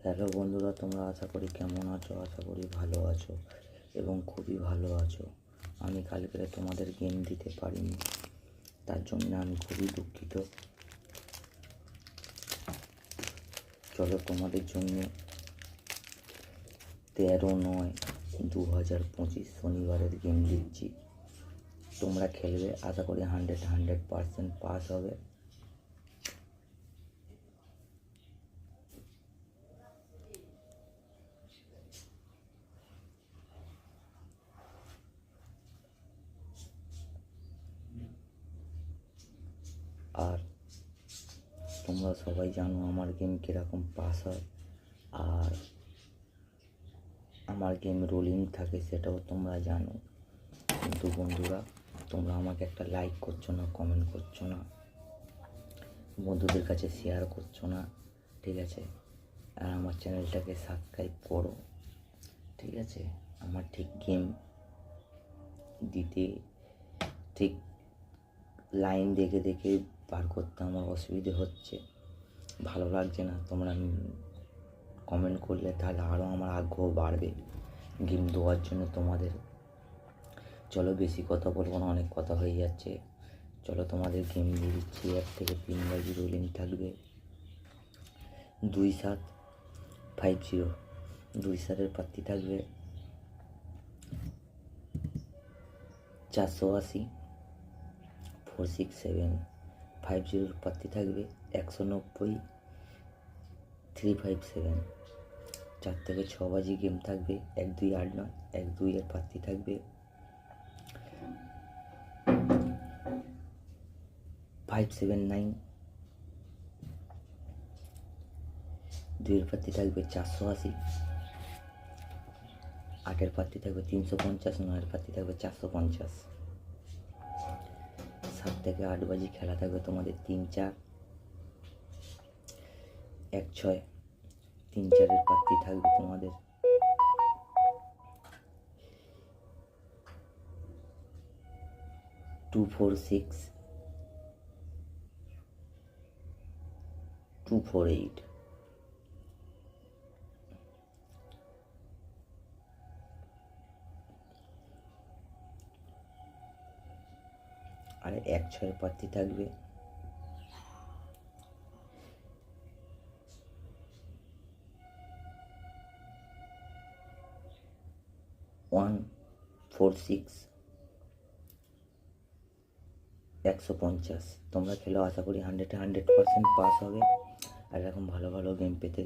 Hello বন্ধুরা, তোমরা আশা করি কেমন আছো? আশা করি ভালো আছো এবং খুবই ভালো আছো। আমি কালকে তোমাদের গেম দিতে পারিনি, তার জন্য আমি খুবই দুঃখিত। চলো তোমাদের জন্য 13/9/2025 শনিবারের গেম দিচ্ছি। তোমরা খেলবে, আশা করি 100% পাস হবে। আর তোমরা সবাই জানো আমার গেম কীরকম পাস হয়, আর আমার গেম রোলিং থাকে সেটাও তোমরা জানো। কিন্তু বন্ধুরা, তোমরা আমাকে একটা লাইক করছো না, কমেন্ট করছো না, বন্ধুদের কাছে শেয়ার করছো না, ঠিক আছে? আর আমার চ্যানেলটাকে সাবস্ক্রাইব করো, ঠিক আছে? আমার ঠিক গেম দিতে ঠিক লাইন দেখে দেখে পার করতে আমার অসুবিধে হচ্ছে, ভালো লাগছে না। তোমরা কমেন্ট করলে তাহলে আরও আমার আগ্রহ বাড়বে গেম দেওয়ার জন্য তোমাদের। চলো বেশি কথা বলবো না, অনেক কথা হয়ে যাচ্ছে। চলো তোমাদের গেম দিয়ে দিচ্ছি। 1 থেকে 3 বাজি রোলিং থাকবে। 2750 27-এর প্রার্থী থাকবে 480। 467 50-এর প্রার্থী থাকবে 190। 357 4 থেকে 6 বাজি গেম থাকবে 1289। 12-এর প্রার্থী থাকবে 579। 2-এর প্রার্থী থাকবে 480। 8-এর প্রার্থী থাকবে 350। 9-এর প্রার্থী থাকবে 450। 7 থেকে 8 বাজি খেলা থাকবে তোমাদের 3-4 1-6। 3-4-এর প্রার্থী থাকবে তোমাদের 246 248। আর 1-6-এর প্রার্থী থাকবে 146 150। তোমরা খেলো, আশা করি 100% পাস হবে। আর এরকম ভালো ভালো গেম পেতে